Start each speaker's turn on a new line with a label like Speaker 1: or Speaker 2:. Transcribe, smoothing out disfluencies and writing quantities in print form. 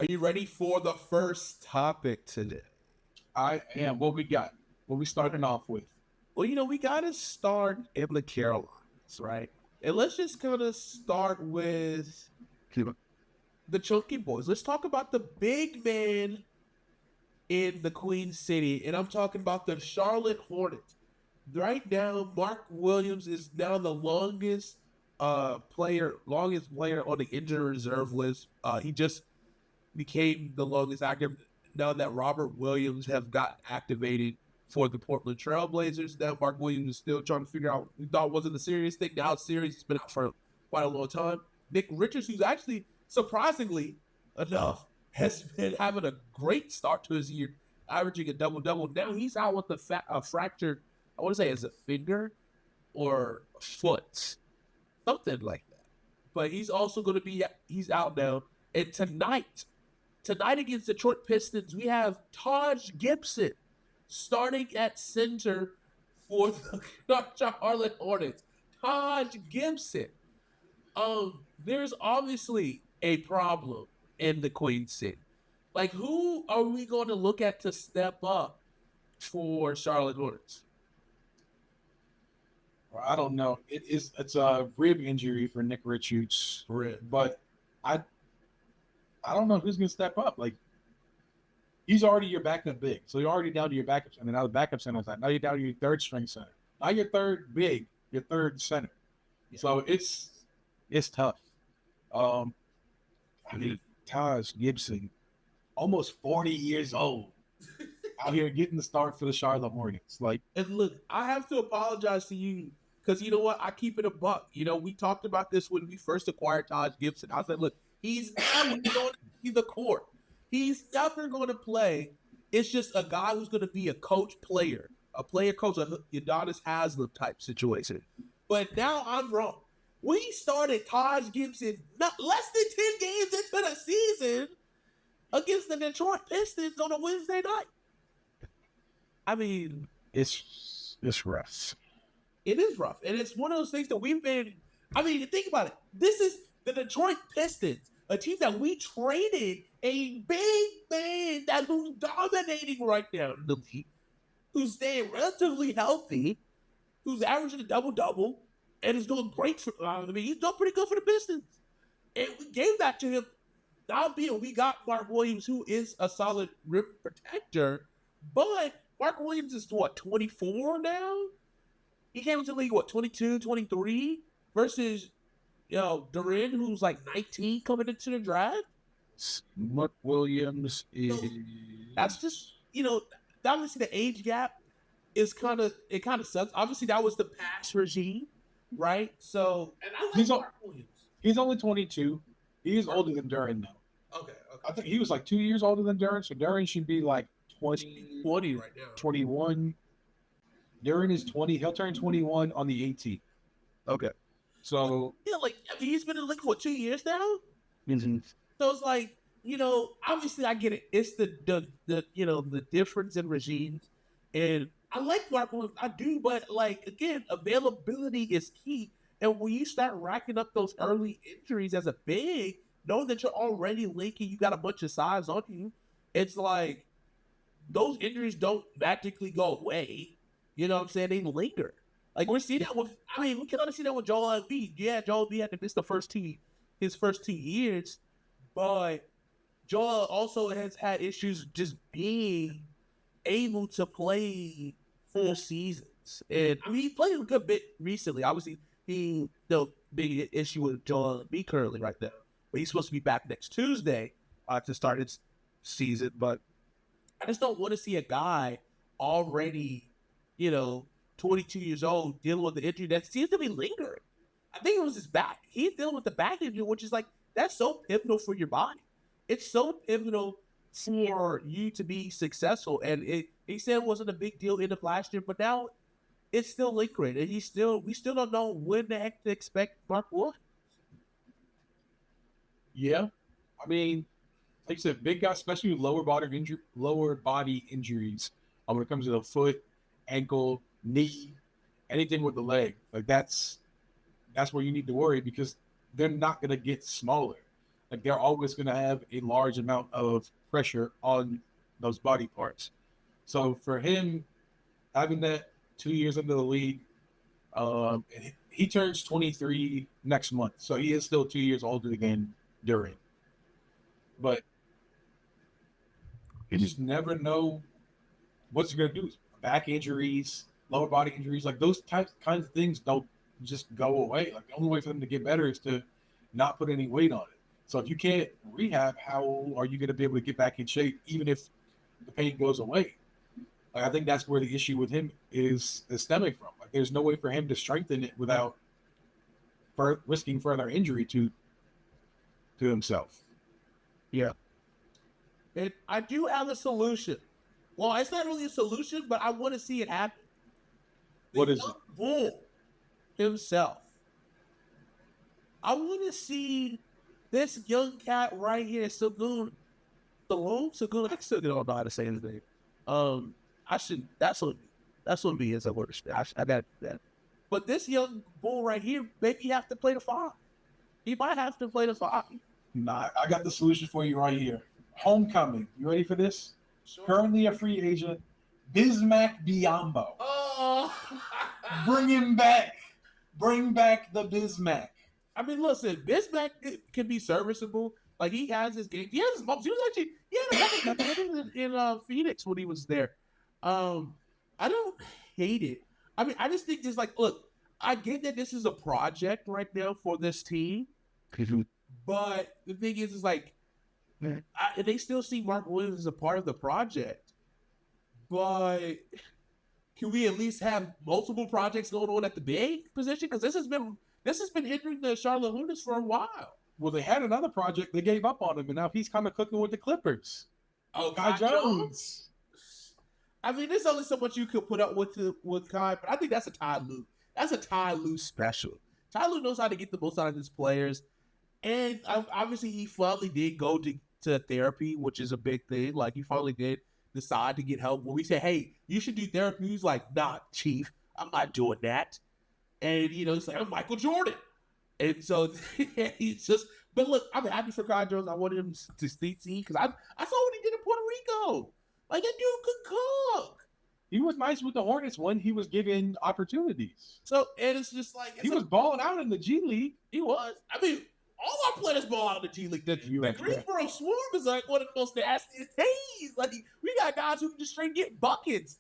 Speaker 1: Are you ready for the first topic today?
Speaker 2: I am. What we got? What we starting off with?
Speaker 1: Well, we got to start in the Carolinas, right? And let's just kind of start with the Chunky Boys. Let's talk about the big man in the Queen City, and I'm talking about the Charlotte Hornets. Right now, Mark Williams is now the longest player on the injured reserve list. He just became the longest active now that Robert Williams have got activated for the Portland Trailblazers. Now Mark Williams is still trying to figure out. We thought wasn't a serious thing. Now it's serious. It's been out for quite a long time. Nick Richards, who's actually surprisingly enough has been having a great start to his year, averaging a double double. Now he's out with a fractured. I want to say is a finger or a foot, something like that. But he's also going to be he's out now. And tonight against the Detroit Pistons, we have Taj Gibson starting at center for the Charlotte Hornets. Taj Gibson. There's obviously a problem in the Queen City. Like, who are we going to look at to step up for Charlotte Hornets?
Speaker 2: Well, I don't know. It's a rib injury for Nick Richards, but I don't know who's gonna step up. Like he's already your backup big, so you're already down to your backup center. Now the backup center is that. Now you're down to your third string center. Now your third big, your third center. Yeah. So it's tough. I mean, Taj Gibson, almost 40 years old, out here getting the start for the Charlotte Hornets. Like,
Speaker 1: and look, I have to apologize to you because you know what? I keep it a buck. We talked about this when we first acquired Taj Gibson. I said, look, he's never going to be the court. He's never going to play. It's just a guy who's going to be a coach player, a player coach, a Udonis Haslem type situation. But now I'm wrong. We started Taj Gibson not less than 10 games into the season against the Detroit Pistons on a Wednesday night. I mean,
Speaker 2: it's rough.
Speaker 1: It is rough. And it's one of those things that we've been, think about it. This is the Detroit Pistons, a team that we traded a big man who's dominating right now in the league, who's staying relatively healthy, who's averaging a double-double, and is doing great for, he's doing pretty good for the Pistons. And we gave that to him, albeit we got Mark Williams, who is a solid rim protector, but Mark Williams is, 24 now? He came into the league, 22, 23? Versus, Duran, who's like 19 coming into the draft?
Speaker 2: Mark Williams is... So,
Speaker 1: that's just, obviously the age gap is kind of sucks. Obviously, that was the past regime, right? So, and I like Mark Williams.
Speaker 2: He's only 22. He's older than Duran, though.
Speaker 1: Okay.
Speaker 2: I think he was like 2 years older than Duran, so Duran should be like 20
Speaker 1: right now.
Speaker 2: 21. Duran is 20. He'll turn 21 on the 18th.
Speaker 1: Okay.
Speaker 2: So
Speaker 1: he's been in the league for 2 years now.
Speaker 2: Mm-hmm.
Speaker 1: So it's like, obviously I get it. It's the difference in regimes, and I like Mark Williams. I do, but again, availability is key. And when you start racking up those early injuries as a big, knowing that you're already linking, you got a bunch of size on you, it's like those injuries don't magically go away. You know what I'm saying? They linger. Like we're seeing that with, we can only see that with Joel Embiid. Yeah, Joel Embiid had to miss his first 2 years, but Joel also has had issues just being able to play full seasons. And he played a good bit recently. Obviously, big issue with Joel Embiid currently right now. But he's supposed to be back next Tuesday to start his season. But I just don't want to see a guy already, 22 years old, dealing with the injury that seems to be lingering. I think it was his back. He's dealing with the back injury, which is that's so pivotal for your body. It's so pivotal for you to be successful. And he said it wasn't a big deal in the last year, but now it's still lingering. And we still don't know when the heck to expect Mark Williams.
Speaker 2: Yeah. Like I said, big guys, especially with lower body injuries, when it comes to the foot, ankle, knee, anything with the leg, that's where you need to worry because they're not going to get smaller. Like they're always going to have a large amount of pressure on those body parts. So for him, having that 2 years into the league, he turns 23 next month, so he is still 2 years older than during. But you just never know what's going to do. Back injuries, lower body injuries, like those kinds of things don't just go away. Like the only way for them to get better is to not put any weight on it. So if you can't rehab, how are you going to be able to get back in shape, even if the pain goes away? Like, I think that's where the issue with him is stemming from. Like there's no way for him to strengthen it without risking further injury to himself.
Speaker 1: Yeah. And I do have a solution. Well, it's not really a solution, but I want to see it happen.
Speaker 2: What is it?
Speaker 1: Bull himself. I want to see this young cat right here, Sagoon. Sagoon. I still don't know how to say his name. I should. That's what me is a word. I got that. But this young bull right here, maybe you have to play the 5. He might have to play the 5.
Speaker 2: Nah, I got the solution for you right here. Homecoming. You ready for this?
Speaker 1: Sure.
Speaker 2: Currently a free agent, Bismack Biyombo.
Speaker 1: Oh,
Speaker 2: Bring him back. Bring back the Bismack.
Speaker 1: I mean, listen, Bismack can be serviceable. Like he has his game. He has his moments. He had a couple in Phoenix when he was there. I don't hate it. I mean, I just think just like, look, I get that this is a project right now for this team, but the thing is like, they still see Mark Williams as a part of the project. But can we at least have multiple projects going on at the big position? Because this has been hindering the Charlotte Hornets for a while.
Speaker 2: Well, they had another project. They gave up on him, and now he's kind of cooking with the Clippers.
Speaker 1: Oh,
Speaker 2: Kai Jones.
Speaker 1: I mean, there's only so much you could put up with Kai, but I think that's a Ty Lue. That's a Ty Lue special. Ty Lue knows how to get the most out of his players. And obviously, he finally did go to therapy, which is a big thing. Like, he finally did decide to get help. When we said, hey, you should do therapy, he's like, nah, Chief, I'm not doing that. And, he's like, I'm Michael Jordan. And so he's just, but look, I'm happy for Kai Jones. I wanted him to see because I saw what he did in Puerto Rico. Like, that dude could cook.
Speaker 2: He was nice with the Hornets when he was given opportunities.
Speaker 1: So, and it's just like...
Speaker 2: He was balling out in the G League.
Speaker 1: He was. I mean, all our players ball out in the G League. The Greensboro Swarm is like one of the most nastiest teams. Like, we got guys who can just straight get buckets.